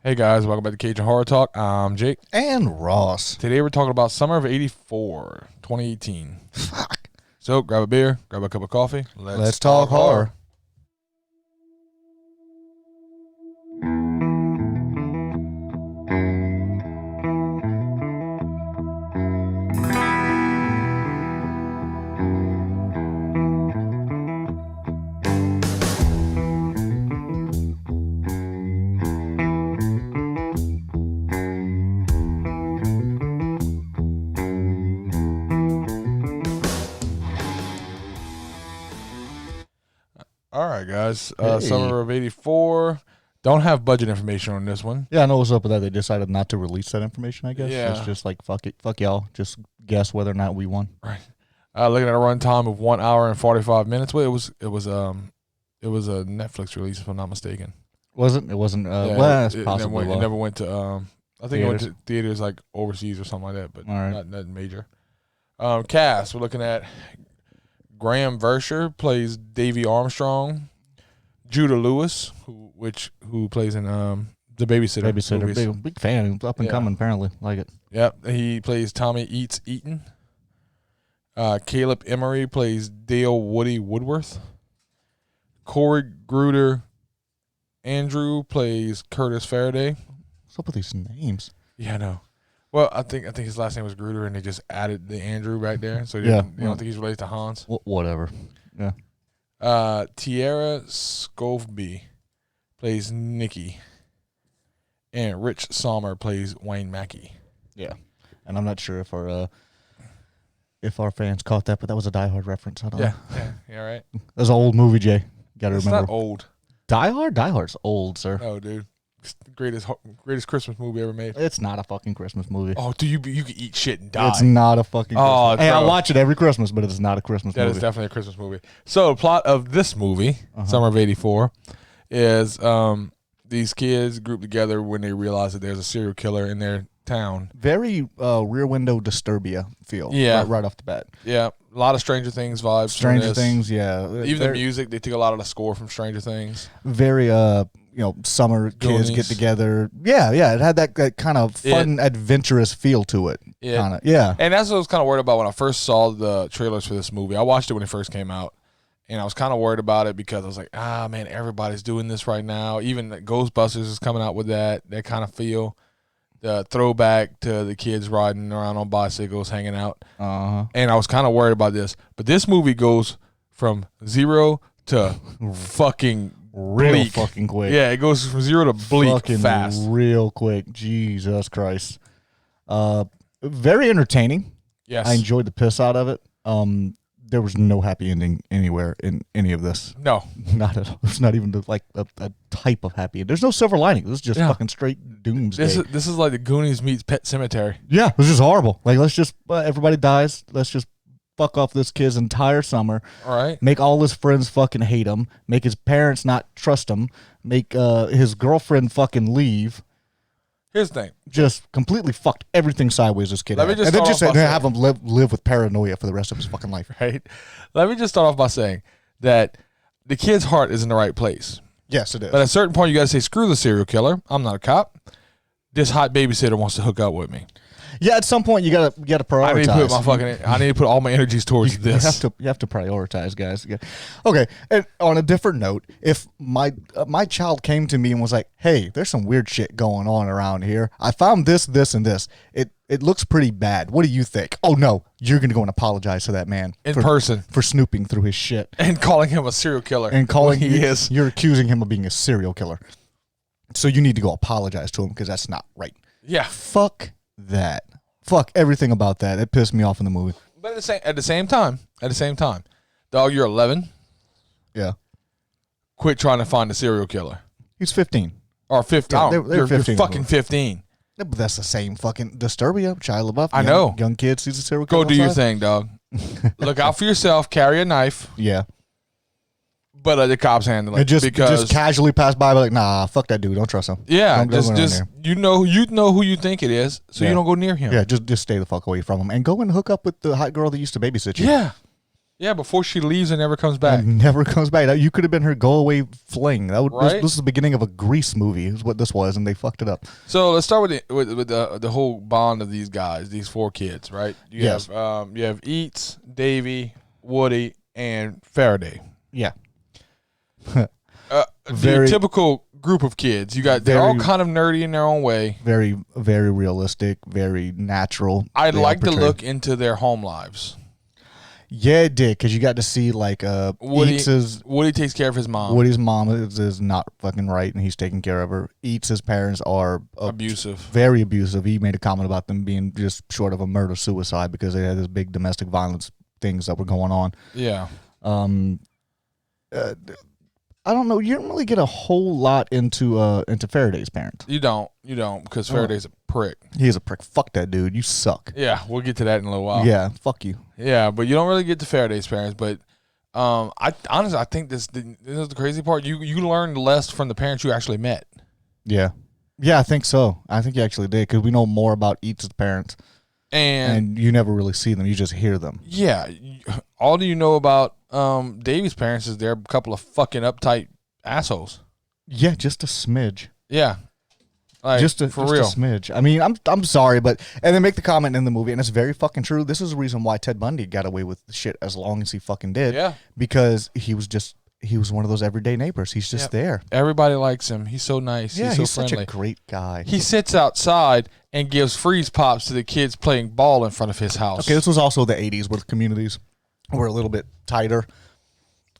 Hey guys, welcome back to Cajun Horror Talk. I'm Jake. And Ross. Today we're talking about summer of 84, 2018. Fuck. So grab a beer, grab a cup of coffee. Let's talk horror. All right, guys. Hey. Summer of 84. Don't have budget information on this one. Yeah, I know what's up with that. They decided not to release that information, I guess. Yeah. It's just like, fuck it. Fuck y'all. Just guess whether or not we won. Right. Looking at a runtime of 1 hour and 45 minutes. Well, it was a Netflix release, if I'm not mistaken. Was it? It wasn't. Yeah, well, it's it possibly. never went to. I think it went to theaters like overseas or something like that, but All right. not major. Cast. We're looking at Graham Versher plays Davy Armstrong. Judah Lewis, who plays in the Babysitter. Babysitter. Big fan. Up and coming, apparently. Like it. Yep. He plays Tommy Eats Eaton. Caleb Emery plays Dale Woody Woodworth. Corey Gruder Andrew plays Curtis Faraday. What's up with these names? Yeah, I know. Well, I think his last name was Gruder, and they just added the Andrew right there. So you don't think he's related to Hans. Whatever. Yeah. Tiara Scoveby plays Nikki. And Rich Sommer plays Wayne Mackey. Yeah. And I'm not sure if our fans caught that, but that was a Die Hard reference. I don't know. Yeah, right. That's an old movie, Jay. Got to remember. It's not old. Die Hard? Die Hard's old, sir. No, dude. It's the greatest Christmas movie ever made. It's not a fucking Christmas movie. Oh, you can eat shit and die. It's not a fucking Christmas. Hey, I bro. watch it every Christmas, but it's not a Christmas movie. That is definitely a Christmas movie. So the plot of this movie, Summer of 84, is these kids group together when they realize that there's a serial killer in their town. Very Rear Window Disturbia feel. Yeah. Right off the bat. Yeah. A lot of Stranger Things vibes. Stranger Things, yeah. Even the music, they took a lot of the score from Stranger Things. Very summer Goonies. kids get together. Yeah, it had that kind of fun, adventurous feel to it. Yeah. Yeah. And that's what I was kind of worried about when I first saw the trailers for this movie. I watched it when it first came out, and I was kind of worried about it because I was like, man, everybody's doing this right now. Even the Ghostbusters is coming out with that kind of feel. The throwback to the kids riding around on bicycles, hanging out. And I was kind of worried about this. But this movie goes from 0 to fucking real bleak. fucking quick. Yeah, it goes from 0 to bleak fucking fast. Real quick. Jesus Christ. Very entertaining. Yes. I enjoyed the piss out of it. There was no happy ending anywhere in any of this. No. Not at all. It's not even a type of happy ending. There's no silver lining. This is just fucking straight doomsday. This is like the Goonies meets Pet Cemetery. Yeah, it was just horrible. Like, let's just, everybody dies. Let's just fuck off this kid's entire summer. All right. Make all his friends fucking hate him. Make his parents not trust him. Make his girlfriend fucking leave. Here's the thing. Just completely fucked everything sideways this kid had. And then just have him live with paranoia for the rest of his fucking life. Right. Let me just start off by saying that the kid's heart is in the right place. Yes, it is. But at a certain point, you got to say, screw the serial killer. I'm not a cop. This hot babysitter wants to hook up with me. Yeah, at some point you gotta prioritize. I need to put all my energies towards this. You have to prioritize, guys. Yeah. Okay. And on a different note, if my child came to me and was like, "Hey, there's some weird shit going on around here. I found this, and this. It looks pretty bad. What do you think?" Oh no, you're gonna go and apologize to that man in person for snooping through his shit and calling him a serial killer. And calling he is. You're accusing him of being a serial killer. So you need to go apologize to him because that's not right. Yeah. Fuck that. Fuck everything about that. It pissed me off in the movie. But at the same time, dog, you're 11. Yeah. Quit trying to find a serial killer. He's 15. Or 15. Yeah, they're 15 you're fucking 15. Yeah, but that's the same fucking Disturbia, Shia LaBeouf. I know. Young kid sees a serial killer. Go do your thing, dog. Look out for yourself. Carry a knife. Yeah. But the cops handle it. And just casually pass by, like, nah, fuck that dude. Don't trust him. Yeah, just you know who you think it is, so you don't go near him. Yeah, just stay the fuck away from him and go and hook up with the hot girl that used to babysit you. Yeah, before she leaves and never comes back. And never comes back. You could have been her go away fling. Right? This is the beginning of a Grease movie. Is what this was, and they fucked it up. So let's start with the whole bond of these guys, these 4 kids, right? You have Eats, Davy, Woody, and Faraday. Yeah. The typical group of kids. They're all kind of nerdy in their own way. Very, very realistic, very natural. I'd like to look into their home lives. Yeah, it did, because you got to see like Woody takes care of his mom. Woody's mom is not fucking right, and he's taking care of her. Eats' parents are abusive, very abusive. He made a comment about them being just short of a murder suicide because they had this big domestic violence things that were going on. Yeah. I don't know. You don't really get a whole lot into Faraday's parents. You don't, because Faraday's a prick. He is a prick. Fuck that dude. You suck. Yeah, we'll get to that in a little while. Yeah, fuck you. Yeah, but you don't really get to Faraday's parents. But I honestly, I think this is the crazy part. You learn less from the parents you actually met. Yeah, I think so. I think you actually did, because we know more about each of the parents, and you never really see them. You just hear them. Yeah, all you know about Davy's parents is they're a couple of fucking uptight assholes. Yeah, just a smidge. Yeah. Like, just a smidge. I mean, I'm sorry, but and they make the comment in the movie, and it's very fucking true. This is the reason why Ted Bundy got away with the shit as long as he fucking did. Yeah. Because he was one of those everyday neighbors. He's just there. Everybody likes him. He's so nice. Yeah, he's so friendly. Such a great guy. He sits outside and gives freeze pops to the kids playing ball in front of his house. Okay, this was also the 80s where the communities were a little bit tighter.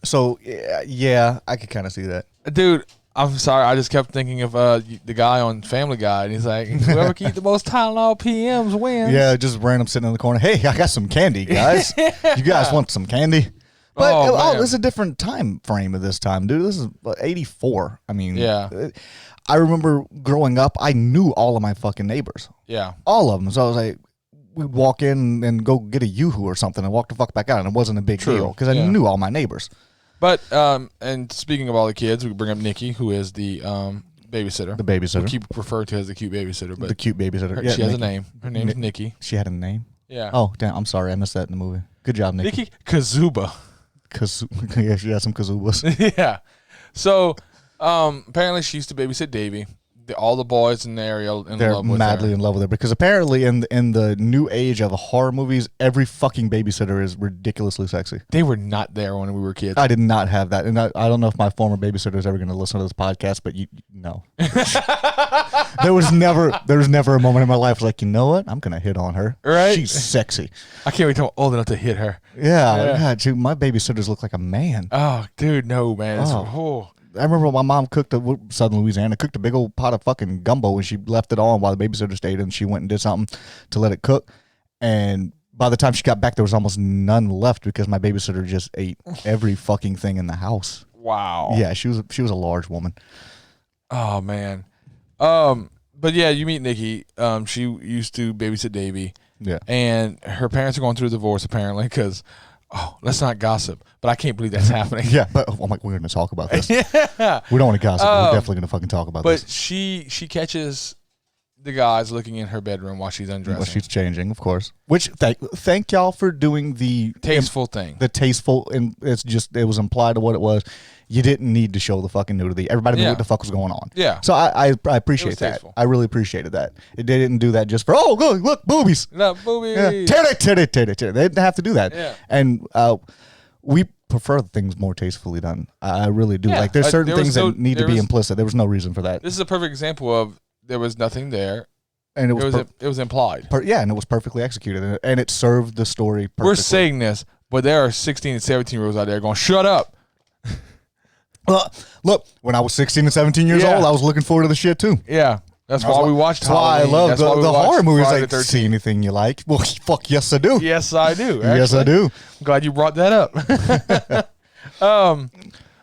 So, yeah, I could kind of see that. Dude, I'm sorry. I just kept thinking of the guy on Family Guy, and he's like, whoever can eat the most Tylenol PMs wins. Yeah, just random sitting in the corner. Hey, I got some candy, guys. You guys want some candy? But it's a different time frame of this time, dude. This is 84. I mean, yeah. I remember growing up, I knew all of my fucking neighbors. Yeah. All of them. So I was like, we'd walk in and go get a Yoo-hoo or something and walk the fuck back out, and it wasn't a big deal because I knew all my neighbors. But, and speaking of all the kids, we bring up Nikki, who is the babysitter. The babysitter. We keep referred to as the cute babysitter. But the cute babysitter. She has a name. Her name is Nikki. She had a name? Yeah. Oh, damn. I'm sorry. I missed that in the movie. Good job, Nikki. Nikki Kazuba. Yeah, she had some kazubas. Yeah. So, apparently she used to babysit Davy. All the boys in the area they're madly in love with her, because apparently in the new age of horror movies, every fucking babysitter is ridiculously sexy. They were not there when we were kids. I did not have that, and I don't know if my former babysitter is ever going to listen to this podcast, but no. there was never a moment in my life like, you know what, I'm going to hit on her. Right? She's sexy. I can't wait till I'm old enough to hit her. Yeah. God, dude, my babysitters look like a man. Oh, dude, no, man. I remember my mom cooked Southern Louisiana, cooked a big old pot of fucking gumbo, and she left it on while the babysitter stayed, and she went and did something to let it cook. And by the time she got back, there was almost none left because my babysitter just ate every fucking thing in the house. Wow. Yeah, she was a large woman. Oh man. But yeah, you meet Nikki. She used to babysit Davy. Yeah. And her parents are going through a divorce apparently because. Oh, let's not gossip, but I can't believe that's happening. Yeah, but I'm like, we're going to talk about this. Yeah. We don't want to gossip. We're definitely going to fucking talk about this. But she catches the guys looking in her bedroom while she's undressing. While she's changing, of course. Which, thank y'all for doing the... tasteful thing. The tasteful, and it was implied to what it was. You didn't need to show the fucking nudity. Everybody knew what the fuck was going on. Yeah. So I appreciate that. Tasteful. I really appreciated that. They didn't do that just for, look, boobies. No, boobies. Yeah. Titty. They didn't have to do that. Yeah. And we prefer things more tastefully done. I really do. Yeah. Like, there's certain things that need to be implicit. There was no reason for that. This is a perfect example of there was nothing there. And it was implied. And it was perfectly executed. And it served the story perfectly. We're saying this, but there are 16 and 17-year-olds out there going, shut up. Look, when I was 16 and 17 years old, I was looking forward to the shit too. Yeah. That's why we watched Halloween. That's why I love the horror movies. Like, see anything you like? Well, fuck, yes, I do. Yes, I do. Actually. Yes, I do. I'm glad you brought that up.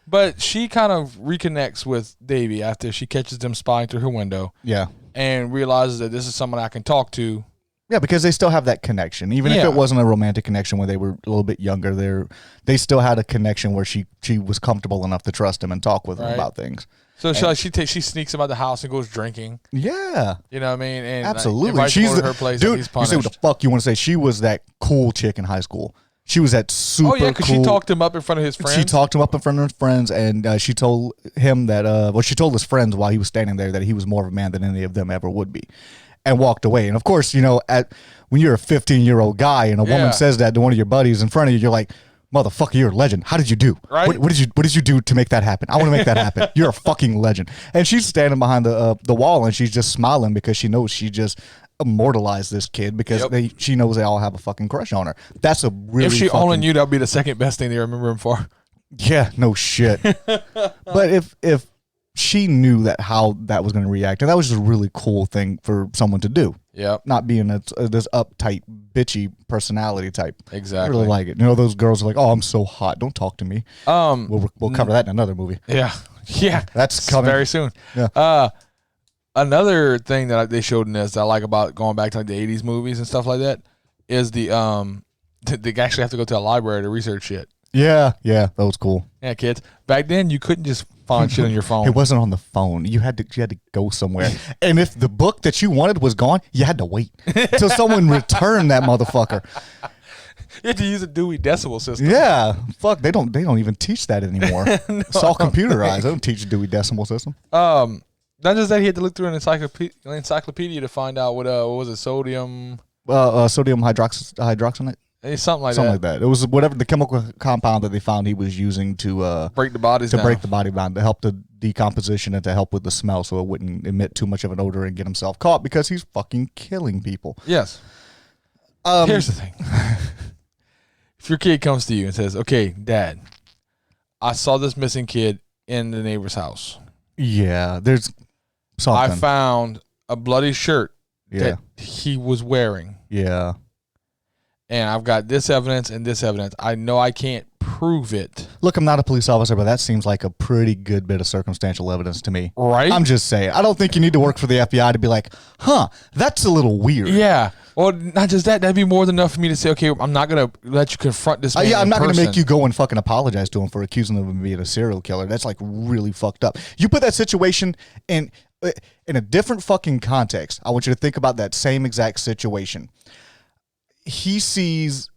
But she kind of reconnects with Davy after she catches them spying through her window. Yeah. And realizes that this is someone I can talk to. Yeah, because they still have that connection. Even if it wasn't a romantic connection when they were a little bit younger, they still had a connection where she was comfortable enough to trust him and talk with him about things. So she sneaks him out the house and goes drinking. Yeah. You know what I mean? And absolutely. She's her place. Dude, you say what the fuck you want to say. She was that cool chick in high school. She was that super. Oh yeah, because she talked him up in front of his friends. She talked him up in front of his friends, and she told him that. Well, she told his friends while he was standing there that he was more of a man than any of them ever would be, and walked away. And of course, you know, when you're a 15-year-old guy and a woman says that to one of your buddies in front of you, you're like, motherfucker, you're a legend. How did you do? Right? What did you do to make that happen? I want to make that happen. You're a fucking legend. And she's standing behind the wall and she's just smiling because she knows she just immortalized this kid because she knows they all have a fucking crush on her. That's a really if she only knew, that'd be the second best thing they remember him for. Yeah, no shit. But if she knew that how that was going to react, and that was just a really cool thing for someone to do. Yeah, not being this uptight, bitchy personality type. Exactly, I really like it. You know, those girls are like, "Oh, I'm so hot. Don't talk to me." We'll cover that in another movie. Yeah, that's coming very soon. Yeah. Another thing that they showed in this that I like about going back to like the 80s movies and stuff like that is they actually have to go to a library to research shit. Yeah, that was cool. Yeah, kids. Back then, you couldn't just find shit on your phone. It wasn't on the phone. You had to go somewhere. And if the book that you wanted was gone, you had to wait till someone returned that motherfucker. You had to use a Dewey Decimal System. Yeah, fuck. They don't even teach that anymore. No. It's all computerized. They don't teach Dewey Decimal System. Not just that, he had to look through an encyclopedia to find out what was it, sodium? Sodium hydroxide. Something like that. It was whatever the chemical compound that they found he was using to break the bodies down. Break the body down to help the decomposition and to help with the smell, so it wouldn't emit too much of an odor and get himself caught because he's fucking killing people. Yes. Here's the thing: if your kid comes to you and says, "Okay, Dad, I saw this missing kid in the neighbor's house. Yeah, there's something. I found a bloody shirt that he was wearing. Yeah. And I've got this evidence and this evidence. I know I can't prove it." Look, I'm not a police officer, but that seems like a pretty good bit of circumstantial evidence to me. Right? I'm just saying. I don't think you need to work for the FBI to be like, that's a little weird. Yeah. Well, not just that. That'd be more than enough for me to say, okay, I'm not going to let you confront this man I'm not going to make you go and fucking apologize to him for accusing him of being a serial killer. That's like really fucked up. You put that situation in a different fucking context. I want you to think about that same exact situation. He sees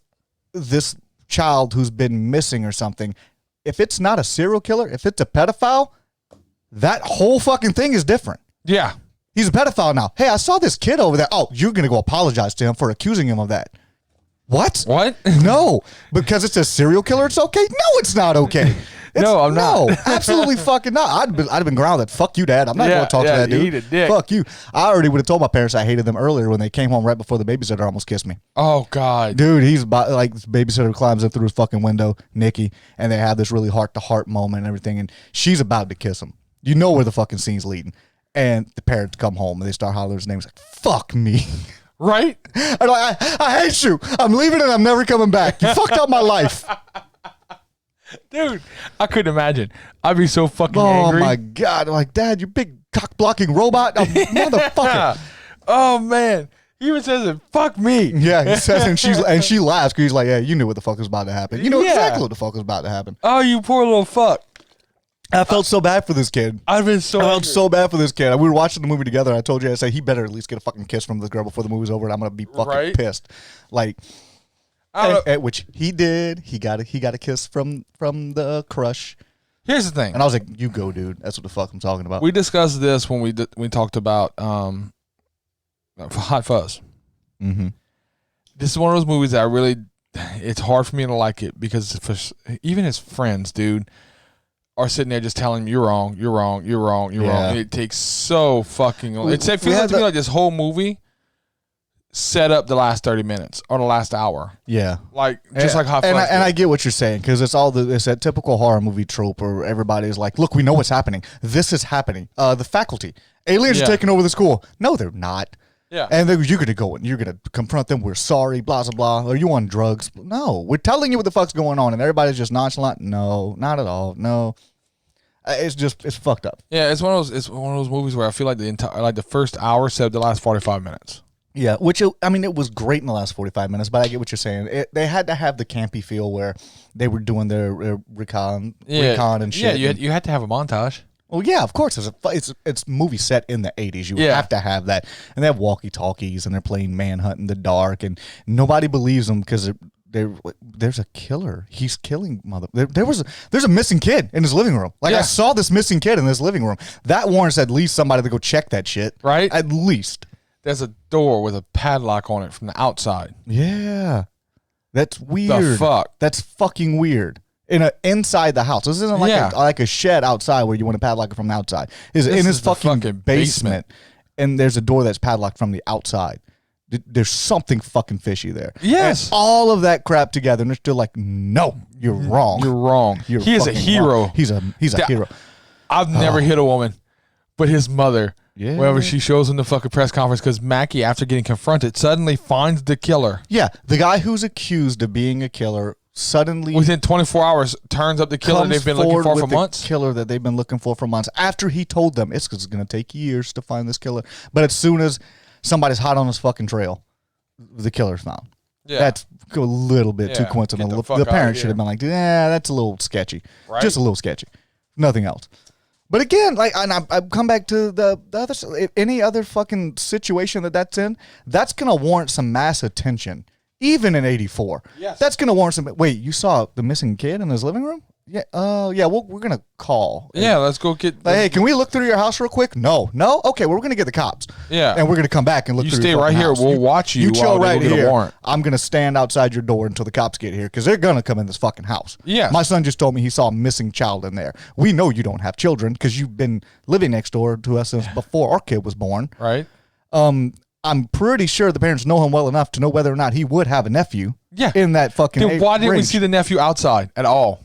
this child who's been missing or something. If it's not a serial killer, if it's a pedophile, that whole fucking thing is different. Yeah. He's a pedophile now. Hey, I saw this kid over there. Oh, you're going to go apologize to him for accusing him of that. What? No, because it's a serial killer, it's okay? No, it's not okay. No, I'm not. No, absolutely fucking not. I'd have been grounded. Fuck you, Dad. I'm not going to talk to that dude. Eat a dick. Fuck you. I already would have told my parents I hated them earlier when they came home right before the babysitter almost kissed me. Oh, God. Dude, he's about, like, this babysitter climbs in through his fucking window, Nikki, and they have this really heart-to-heart moment and everything, and she's about to kiss him. You know where the fucking scene's leading. And the parents come home, and they start hollering his name. He's like, fuck me. Right? I'm like, I hate you. I'm leaving and I'm never coming back. You fucked up my life. Dude, I couldn't imagine. I'd be so fucking angry. Oh, my God. I'm like, Dad, you big cock-blocking robot. Motherfucker. Oh, man. He even says it, fuck me. Yeah, he says it, and she laughs because he's like, yeah, you knew what the fuck was about to happen. You know exactly what the fuck was about to happen. Oh, you poor little fuck. I felt so bad for this kid. I felt so bad for this kid. We were watching the movie together. And I told you, I said, he better at least get a fucking kiss from this girl before the movie's over, and I'm going to be fucking pissed. Like, which he did. He got a kiss from the crush. Here's the thing. And I was like, you go, dude. That's what the fuck I'm talking about. We discussed this when we talked about Hot Fuzz. Mm-hmm. This is one of those movies that it's hard for me to like it because even his friends, dude, are sitting there just telling him, you're wrong. And it takes so fucking long. It feels like to me like this whole movie set up the last 30 minutes or the last hour. Yeah. Like Hot Fuzz. And I get what you're saying because it's it's that typical horror movie trope where everybody's like, look, we know what's happening. This is happening. The faculty. Aliens are taking over the school. No, they're not. Yeah. And then you're going to go and you're going to confront them. We're sorry, blah, blah, blah. Are you on drugs? No. We're telling you what the fuck's going on and everybody's just nonchalant. No, not at all. No. It's fucked up. Yeah, it's one of those movies where I feel like the first hour set up the last 45 minutes. Yeah, which it was great in the last 45 minutes, but I get what you're saying. They had to have the campy feel where they were doing their recon and shit. Yeah, you had to have a montage. Well, yeah, of course. It's movie set in the 80s. You have to have that. And they have walkie-talkies, and they're playing Manhunt in the dark, and nobody believes them because there's a killer. He's killing mother. There's a missing kid in his living room. Like I saw this missing kid in this living room. That warrants at least somebody to go check that shit. Right? At least. There's a door with a padlock on it from the outside. Yeah. That's weird. The fuck? That's fucking weird. Inside the house. This isn't like a shed outside where you want to padlock it from the outside. It's in his fucking basement. And there's a door that's padlocked from the outside. There's something fucking fishy there. Yes. And all of that crap together, and they're still like, no, you're wrong. You're wrong. He is a hero. Wrong. He's a hero. I've never hit a woman, but his mother, whenever she shows him the fucking press conference, because Mackie, after getting confronted, suddenly finds the killer. Yeah, the guy who's accused of being a killer suddenly within 24 hours turns up the killer they've been looking for months. Killer that they've been looking for months. After he told them it's going to take years to find this killer, but as soon as somebody's hot on his fucking trail, the killer's found. Yeah, that's a little bit too coincidental. The parents should have been like, "Yeah, that's a little sketchy, just a little sketchy, nothing else." But again, like, and I come back to the other. Any other fucking situation that's in, that's gonna warrant some mass attention. Even in '84, that's gonna warrant some. Wait, you saw the missing kid in his living room? Yeah, we're gonna call. Yeah, let's go get. Like, hey, can we look through your house real quick? No. Okay, we're gonna get the cops. Yeah, and we're gonna come back and look. You through stay your right here. house. We'll watch you. You chill right here. A warrant. I'm gonna stand outside your door until the cops get here because they're gonna come in this fucking house. Yeah, my son just told me he saw a missing child in there. We know you don't have children because you've been living next door to us since before our kid was born. Right. I'm pretty sure the parents know him well enough to know whether or not he would have a nephew. Yeah. In that fucking. Then why didn't we see the nephew outside at all?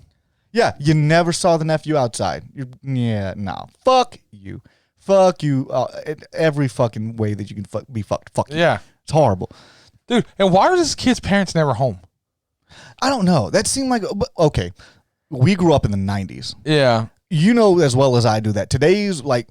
Yeah, you never saw the nephew outside. No. Fuck you. Every fucking way that you can be fucked. Fuck you. Yeah. It's horrible. Dude, and why are this kid's parents never home? I don't know. That seemed like, okay, we grew up in the 90s. Yeah. You know as well as I do that today's, like,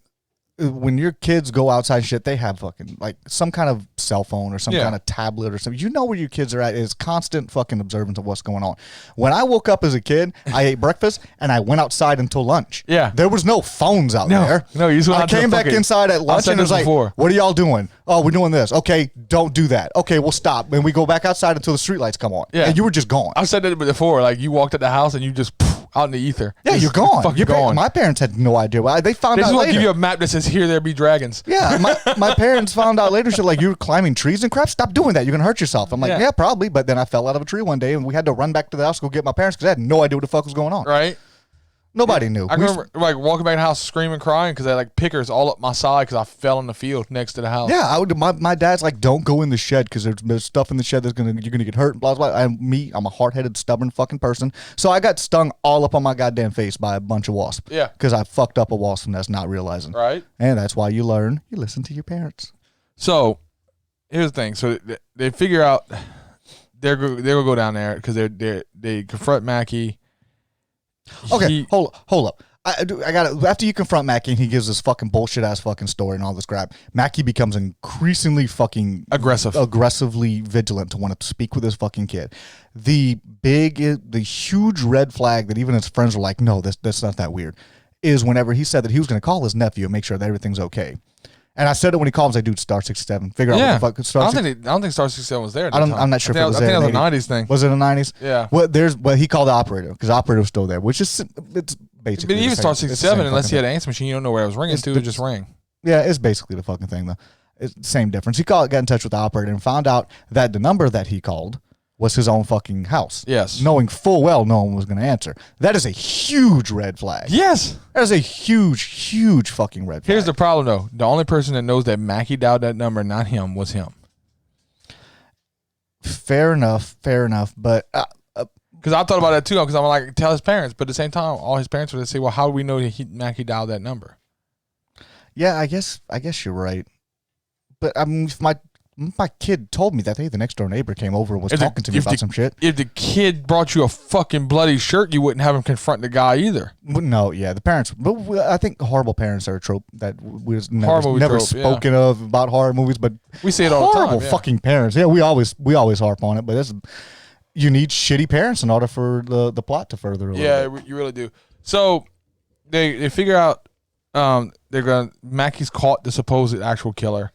when your kids go outside and shit, they have fucking like some kind of cell phone or some kind of tablet or something. You know where your kids are at is constant fucking observance of what's going on. When I woke up as a kid, I ate breakfast and I went outside until lunch. Yeah. There was no phones out there. No, you just went I came back inside at lunch and it was like, what are y'all doing? Oh, we're doing this. Okay, don't do that. Okay, we'll stop. And we go back outside until the streetlights come on. Yeah. And you were just gone. I've said that before. Like you walked at the house and you just out in the ether. Yeah, you're gone. You're gone. My parents had no idea why. They found out later. They just want to give you a map that says, here there be dragons. Yeah, my parents found out later, shit, like, you were climbing trees and crap. Stop doing that. You're going to hurt yourself. I'm like, yeah, probably. But then I fell out of a tree one day and we had to run back to the house to go get my parents because I had no idea what the fuck was going on. Right. Nobody knew. I remember like walking back in the house screaming, crying because I had like pickers all up my side because I fell in the field next to the house. Yeah, my dad's like, don't go in the shed because there's stuff in the shed you're gonna get hurt. Blah blah. I'm a hard-headed, stubborn fucking person. So I got stung all up on my goddamn face by a bunch of wasps. Yeah, because I fucked up a wasp nest not realizing. Right, and that's why you learn. You listen to your parents. So here's the thing. So they figure out they're gonna go down there because they confront Mackie. Okay, hold up. I got it. After you confront Mackie and he gives this fucking bullshit ass fucking story and all this crap, Mackie becomes increasingly fucking aggressively vigilant to want to speak with his fucking kid. The huge red flag that even his friends were like, no, that's not that weird, is whenever he said that he was going to call his nephew and make sure that everything's okay. And I said it when he called me, like, dude, Star 67. Figure out what the fuck Star 67. I don't think Star 67 was there. I'm not sure if it was there. I think that was a 90s thing. Was it a 90s? Yeah. Well, he called the operator because the operator was still there, which is it's basically. But even Star 67, unless he had an answer machine, you don't know where it was ringing to. It just rang. Yeah, it's basically the fucking thing though. It's the same difference. He got in touch with the operator and found out that the number that he called was his own fucking house. Yes. Knowing full well no one was going to answer. That is a huge red flag. Yes. That is a huge fucking red flag. Here's the problem, though. The only person that knows that Mackie dialed that number, not him, was him. Fair enough. But... because I thought about that, too. Because I'm like, tell his parents. But at the same time, all his parents would say, well, how do we know that Mackie dialed that number? Yeah, I guess you're right. But I mean, if my kid told me that, hey, the next door neighbor came over and was talking to me about some shit. If the kid brought you a fucking bloody shirt, you wouldn't have him confront the guy either. No, yeah, the parents. But I think horrible parents are a trope that was never spoken of about horror movies. But we see it all the time. Horrible fucking parents. Yeah, we always harp on it. But you need shitty parents in order for the plot to further. You really do. So they figure out Mackie's caught the supposed actual killer.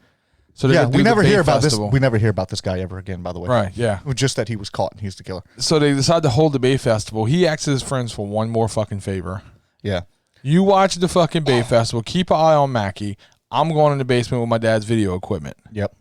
So they we do never the hear Bay about Festival. this. We never hear about this guy ever again. By the way, Right? Yeah. Just that he was caught and he's the killer. So they decide to hold the Bay Festival. He asks his friends for one more fucking favor. Yeah. You watch the fucking Bay Festival. Keep an eye on Mackie. I'm going in the basement with my dad's video equipment. Yep.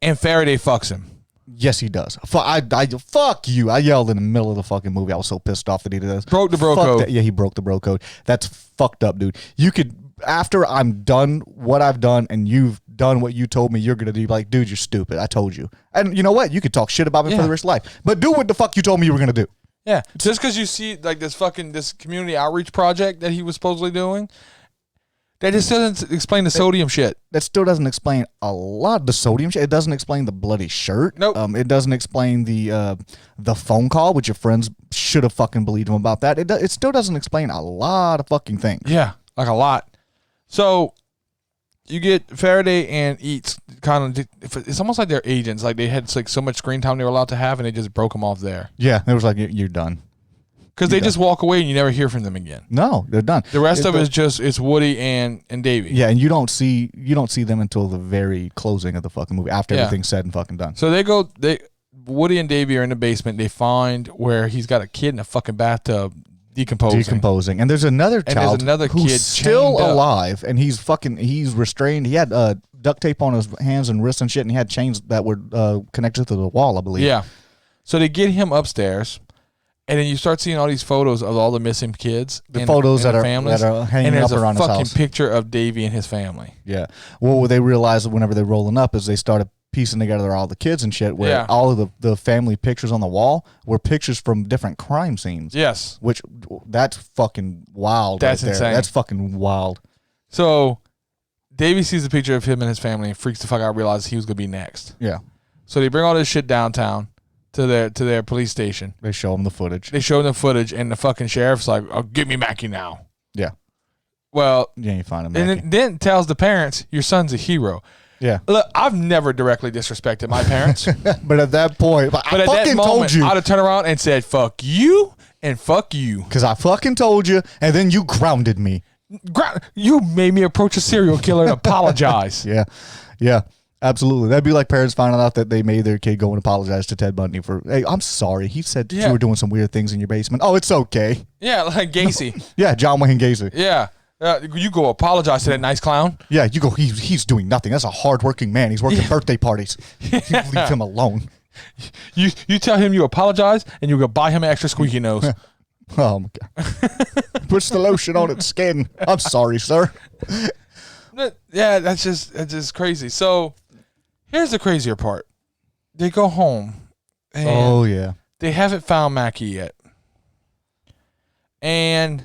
And Faraday fucks him. Yes, he does. Fuck you. I yelled in the middle of the fucking movie. I was so pissed off that he did this. Broke the bro Fuck code. that. Yeah, he broke the bro code. That's fucked up, dude. You could, after I'm done what I've done and you've done what you told me you're going to do, like, dude, you're stupid. I told you. And you know what? You could talk shit about me for the rest of life. But do what the fuck you told me you were going to do. Yeah. Just because you see like this community outreach project that he was supposedly doing, that just doesn't explain the sodium shit. That still doesn't explain a lot of the sodium shit. It doesn't explain the bloody shirt. Nope. It doesn't explain the phone call, which your friends should have fucking believed him about that. It still doesn't explain a lot of fucking things. Yeah, like a lot. So you get Faraday and Eats kind of. It's almost like they're agents. Like they had like so much screen time they were allowed to have, and they just broke them off there. Yeah, it was like you're done. Because they just walk away and you never hear from them again. No, they're done. The rest of it is just it's Woody and Davey. Yeah, and you don't see them until the very closing of the fucking movie after everything's said and fucking done. So Woody and Davey are in the basement. They find where he's got a kid in a fucking bathtub decomposing. And there's another child who's kid still chained up. alive, and he's restrained. He had duct tape on his hands and wrists and shit, and he had chains that were connected to the wall, I believe. Yeah. So they get him upstairs. And then you start seeing all these photos of all the missing kids. The photos that are hanging up around his house. And there's a fucking picture of Davey and his family. Yeah. Well, what they realized whenever they're rolling up is they started piecing together all the kids and shit, where all of the family pictures on the wall were pictures from different crime scenes. Yes. Which, that's fucking wild. That's right there. insane. That's fucking wild. So Davey sees a picture of him and his family and freaks the fuck out, realizes he was going to be next. Yeah. So they bring all this shit downtown. To their police station. They show them the footage. They show them the footage, and the fucking sheriff's like, "Oh, give me Mackie now." Yeah. Well, yeah, you find him. And then tells the parents, "Your son's a hero." Yeah. Look, I've never directly disrespected my parents, but at that point, I fucking told you. I'd have turned around and said, "Fuck you and fuck you," because I fucking told you, and then you grounded me. You made me approach a serial killer and apologize. Yeah. Yeah. Absolutely. That'd be like parents finding out that they made their kid go and apologize to Ted Bundy for, hey, I'm sorry. He said you were doing some weird things in your basement. Oh, it's okay. Yeah, like Gacy. No. Yeah, John Wayne Gacy. Yeah. You go apologize to that nice clown. Yeah, you go, he's doing nothing. That's a hardworking man. He's working birthday parties. You leave him alone. You tell him you apologize and you go buy him an extra squeaky nose. Oh, my God. Puts the lotion on its skin. I'm sorry, sir. Yeah, that's just crazy. So here's the crazier part. They go home. And they haven't found Mackie yet. And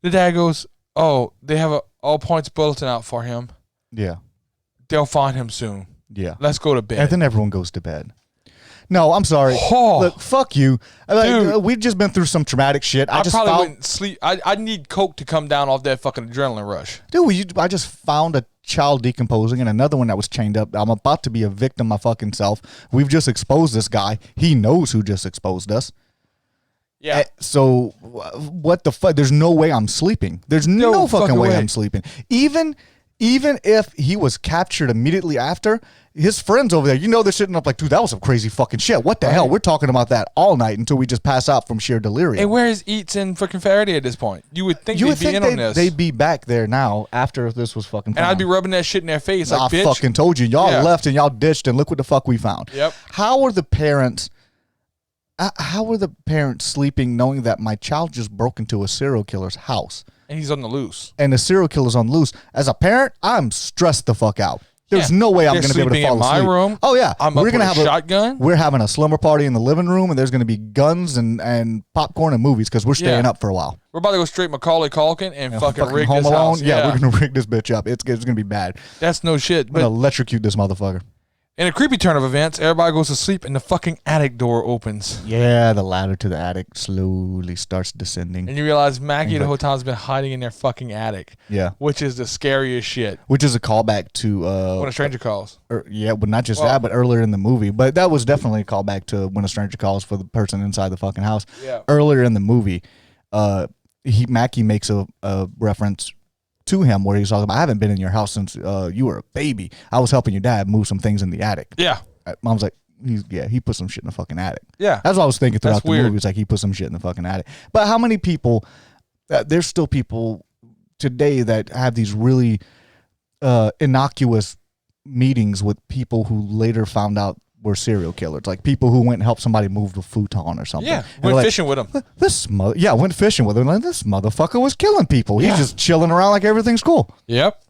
the dad goes, "Oh, they have a all points bulletin out for him. Yeah. They'll find him soon. Yeah. Let's go to bed." And then everyone goes to bed. No, I'm sorry. Oh. Look, fuck you. Dude, we've just been through some traumatic shit. I probably wouldn't sleep. I need coke to come down off that fucking adrenaline rush. Dude, I just found a child decomposing and another one that was chained up. I'm about to be a victim my fucking self. We've just exposed this guy. He knows who just exposed us. Yeah. So what the fuck? There's no way I'm sleeping. There's no fucking way I'm sleeping. Even if he was captured immediately after, his friends over there, they're sitting up like, dude, that was some crazy fucking shit. What the hell? We're talking about that all night until we just pass out from sheer delirium. And where is Eats and fucking Faraday at this point? You would think they'd be in on this. They'd be back there now after this was fucking found. And I'd be rubbing that shit in their face like, bitch. I fucking told you. Y'all left and y'all ditched and look what the fuck we found. Yep. How were the parents sleeping knowing that my child just broke into a serial killer's house? And he's on the loose. And the serial killer's on the loose. As a parent, I'm stressed the fuck out. There's no way I'm going to be able to fall asleep. In my room. Oh, yeah. We're going to have a shotgun. We're having a slumber party in the living room, and there's going to be guns and popcorn and movies because we're staying up for a while. We're about to go straight Macaulay Culkin and fucking rig Home this Alone. house. Yeah, we're going to rig this bitch up. It's going to be bad. That's no shit. I'm going to electrocute this motherfucker. In a creepy turn of events, everybody goes to sleep and the fucking attic door opens. Yeah, the ladder to the attic slowly starts descending. And you realize Maggie the whole time has been hiding in their fucking attic. Yeah. Which is the scariest shit. Which is a callback to... When a Stranger Calls. Yeah, but not just that, but earlier in the movie. But that was definitely a callback to When a Stranger Calls for the person inside the fucking house. Yeah. Earlier in the movie, Mackie makes a reference to him where he's talking about, I haven't been in your house since you were a baby. I was helping your dad move some things in the attic. Yeah. Mom's like, he put some shit in the fucking attic. Yeah. That's what I was thinking throughout That's the weird. movie. It's like he put some shit in the fucking attic. But how many people, there's still people today that have these really innocuous meetings with people who later found out were serial killers, like people who went and helped somebody move the futon or something. Yeah, went fishing with him. Went fishing with him. Like, this motherfucker was killing people. He's just chilling around like everything's cool. Yep.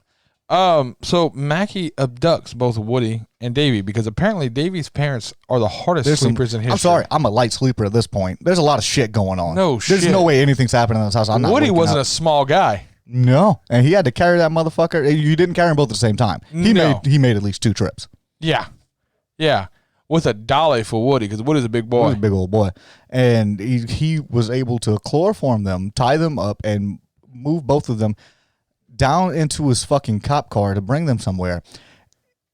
So Mackie abducts both Woody and Davy because apparently Davy's parents are the hardest sleepers in history. I'm sorry, I'm a light sleeper at this point. There's a lot of shit going on. There's no way anything's happening in this house. Woody wasn't a small guy. No, and he had to carry that motherfucker. You didn't carry them both at the same time. He made at least 2 trips. Yeah. With a dolly for Woody, because Woody's a big boy. Woody's a big old boy. And he was able to chloroform them, tie them up, and move both of them down into his fucking cop car to bring them somewhere.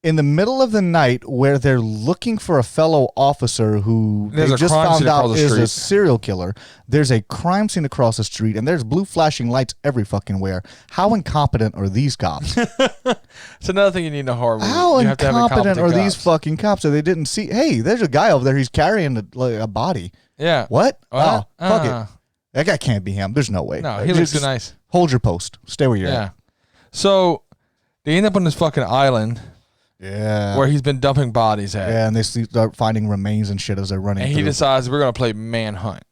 In the middle of the night, where they're looking for a fellow officer who they just found out is a serial killer, there's a crime scene across the street, and there's blue flashing lights every fucking where. How incompetent are these cops? It's another thing you need in a horror movie. How incompetent are these fucking cops that they didn't see? Hey, there's a guy over there. He's carrying a body. Yeah. What? Oh, fuck it. That guy can't be him. There's no way. No, he looks nice. Hold your post. Stay where you're at. So they end up on this fucking island. Yeah. Where he's been dumping bodies at. Yeah, and they start finding remains and shit as they're running. And he decides we're going to play Manhunt.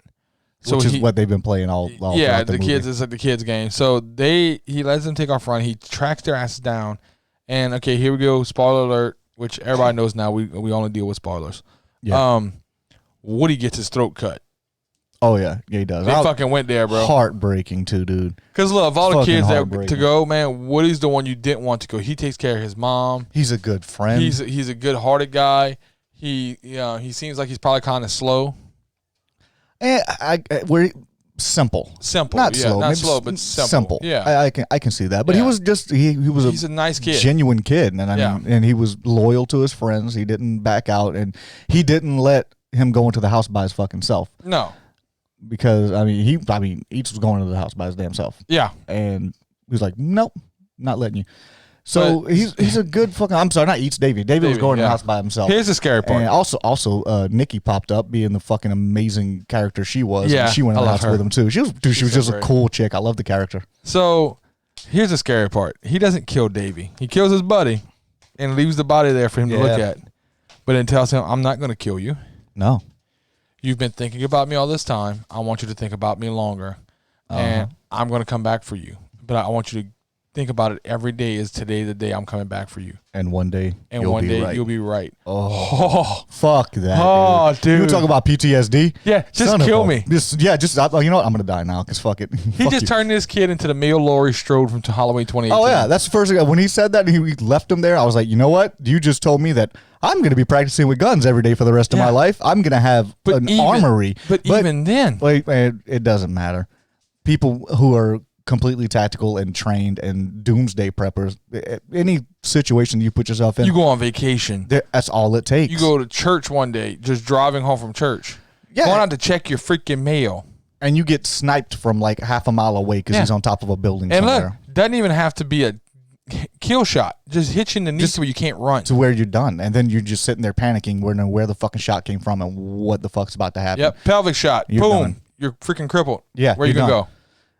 Which is what they've been playing all yeah, the kids, it's like the kids' game. So he lets them take off run. He tracks their asses down. And, okay, here we go. Spoiler alert, which everybody knows now. We only deal with spoilers. Yeah. Woody gets his throat cut. Oh, yeah. Yeah, he does. They fucking went there, bro. Heartbreaking, too, dude. Because, look, of all the kids that to go, man, Woody's the one you didn't want to go. He takes care of his mom. He's a good friend. He's a good-hearted guy. He seems like he's probably kind of slow. We're simple. Not slow. Not slow, but simple. Yeah. I can see that. But he was just he's a nice kid. Genuine kid. And I mean, and he was loyal to his friends. He didn't back out, and he didn't let him go into the house by his fucking self. No. Because Eats was going to the house by his damn self. Yeah. And he was like, nope, not letting you. So he's a good fucking. I'm sorry, not Eats. Davey was going to the house by himself. Here's the scary part. And also, Nikki popped up, being the fucking amazing character she was. Yeah, and she went to the house with him too. She was just a cool chick. I love the character. So here's the scary part. He doesn't kill Davey. He kills his buddy, and leaves the body there for him to look at. But then tells him, "I'm not going to kill you. No. You've been thinking about me all this time. I want you to think about me longer, and I'm going to come back for you. But I want you to think about it every day. Is today the day I'm coming back for you? And one day, you'll be right. Oh, fuck that. Oh, dude. You talk about PTSD? Yeah, just kill me. You know what? I'm gonna die now because fuck it. He just turned this kid into the male Laurie Strode from Halloween 2018. Oh yeah, that's the first thing. When he said that, he left him there. I was like, you know what? You just told me that I'm going to be practicing with guns every day for the rest of my life. I'm going to have an armory. But even then, it doesn't matter. People who are completely tactical and trained and doomsday preppers, any situation you put yourself in, you go on vacation. That's all it takes. You go to church one day, just driving home from church. Yeah. Going out to check your freaking mail. And you get sniped from like half a mile away because he's on top of a building somewhere. Look, doesn't even have to be a kill shot. Just hit you in the knee where you can't run. To where you're done. And then you're just sitting there panicking, wondering where the fucking shot came from and what the fuck's about to happen. Yep, pelvic shot. You're boom. Done. You're freaking crippled. Yeah. Where you going to go?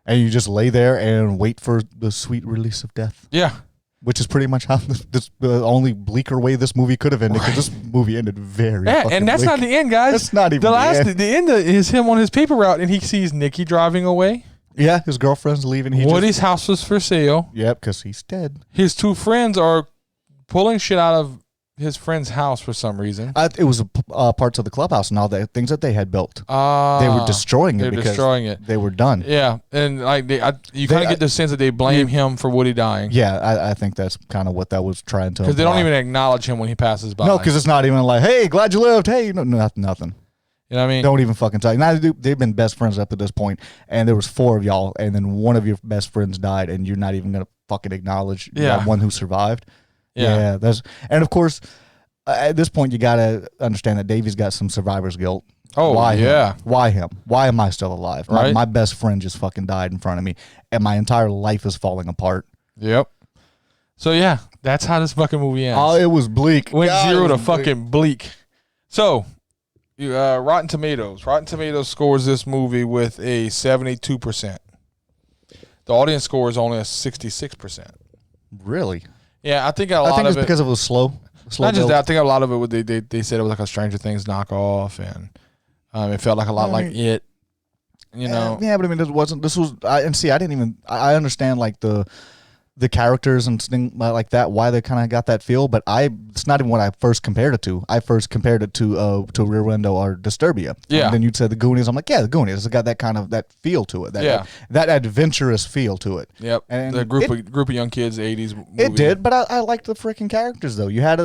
And you just lay there and wait for the sweet release of death. Yeah. Which is pretty much how the only bleaker way this movie could have ended, because this movie ended very fucking and that's bleak. not the end, guys. That's not even the end is him on his paper route, and he sees Nikki driving away. Yeah, his girlfriend's leaving. Woody's house was for sale. Yep, because he's dead. His 2 friends are pulling shit out of his friend's house for some reason. It was parts of the clubhouse and all the things that they had built. They were destroying it because they were done. Yeah, and like you kind of get the sense that they blame him for Woody dying. Yeah, I think that's kind of what that was trying to. Because they don't even acknowledge him when he passes by. No, because it's not even like, hey, glad you lived. Hey, nothing. You know what I mean? Don't even fucking talk. Now they've been best friends up to this point, and there was 4 of y'all, and then one of your best friends died, and you're not even gonna fucking acknowledge that one who survived. Yeah, and of course, at this point, you gotta understand that Davey's got some survivor's guilt. Oh, why yeah. him? Why him? Why am I still alive? Right? My best friend just fucking died in front of me, and my entire life is falling apart. Yep. So yeah, that's how this fucking movie ends. Oh, it was bleak. Went God, 0 it to was bleak. fucking bleak. So, Rotten Tomatoes. Rotten Tomatoes scores this movie with a 72%. The audience score is only a 66%. Really? Yeah, I think a lot I think of it's it. because it was slow. Not just build. that. I think a lot of it. They said it was like a Stranger Things knockoff, and it felt like a lot like it. You know. Yeah, but I mean, this was. I didn't even. I understand like the characters and things like that, why they kind of got that feel, but it's not even what I first compared it to. I first compared it to Rear Window or Disturbia. Yeah. And then you said the Goonies. I'm like, yeah, the Goonies. It's got that kind of that feel to it. That adventurous feel to it. Yep. And the group of young kids, 80s movie. It did, but I liked the freaking characters though. You had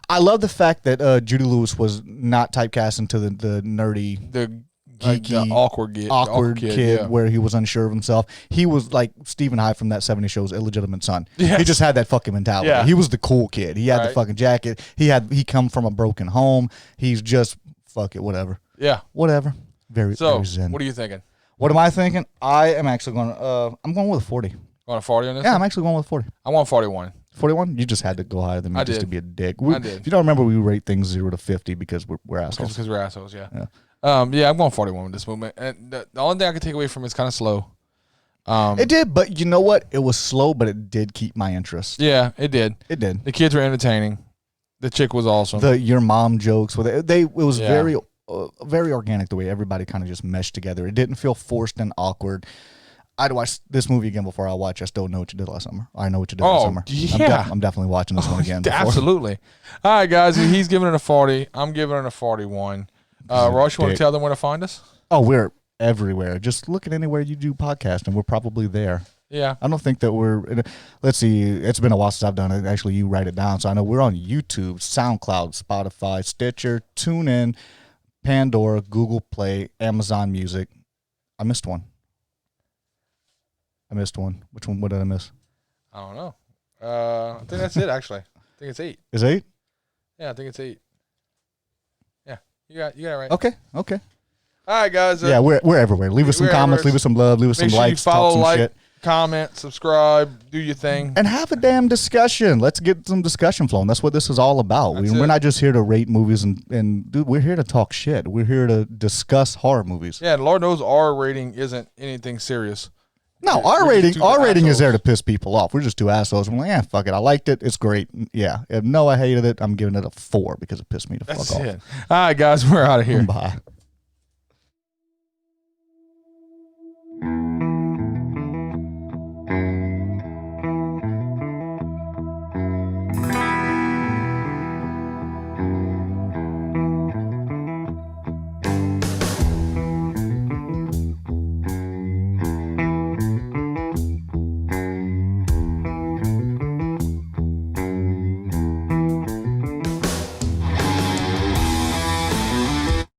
I love the fact that Judy Lewis was not typecast into the nerdy, the geeky, awkward kid yeah. where he was unsure of himself. He was like Stephen Hyde from that 70s show's illegitimate son. Yes. He just had that fucking mentality. Yeah. He was the cool kid. He had the Right. fucking jacket. He come from a broken home. He's just fuck it, whatever. Yeah. Whatever. Very So, zen. what are you thinking? What am I thinking? I am actually going I'm going with a 40. Want a 40 on this? Yeah, one? I'm actually going with 40. I want 41. 41? You just had to go higher than me I just to did. be a dick. I did. If you don't remember, we rate things 0 to 50 because we're assholes. Because we're assholes, yeah. Yeah. Yeah, I'm going 41 with this movement. And the only thing I could take away from it's kind of slow. It did, but you know what? It was slow, but it did keep my interest. Yeah, it did. It did. The kids were entertaining. The chick was awesome. Your mom jokes with it. It was Yeah. very organic the way everybody kind of just meshed together. It didn't feel forced and awkward. I'd watch this movie again before I watch I Still Know What You Did Last Summer. I Know What You Did Last Summer. Yeah. I'm definitely watching this one again. before. Absolutely. All right, guys. He's giving it a 40. I'm giving it a 41. Ross, you want to tell them where to find us? Oh, we're everywhere. Just look at anywhere you do podcast, and we're probably there. Yeah. I don't think that let's see, it's been a while since I've done it. Actually, you write it down. So I know we're on YouTube, SoundCloud, Spotify, Stitcher, TuneIn, Pandora, Google Play, Amazon Music. I missed one. Which one? What did I miss? I don't know. I think that's it, actually. I think it's 8. Is 8? Yeah, I think it's 8. Yeah. You got it right. Okay. All right, guys. Yeah, we're everywhere. Leave us some we're comments. everywhere. Leave us some love. Leave us some Make sure you likes. follow, Talk some like, shit. comment, subscribe, do your thing. And have a damn discussion. Let's get some discussion flowing. That's what this is all about. That's We're it. not just here to rate movies and dude, we're here to talk shit. We're here to discuss horror movies. Yeah, and Lord knows our rating isn't anything serious. No, We're just two our rating is assholes. there to piss people off. We're just two assholes. I'm like, yeah, fuck it. I liked it. It's great. Yeah. If no, I hated it. I'm giving it a 4 because it pissed me the fuck That's off. it. All right, guys, we're out of here. Bye.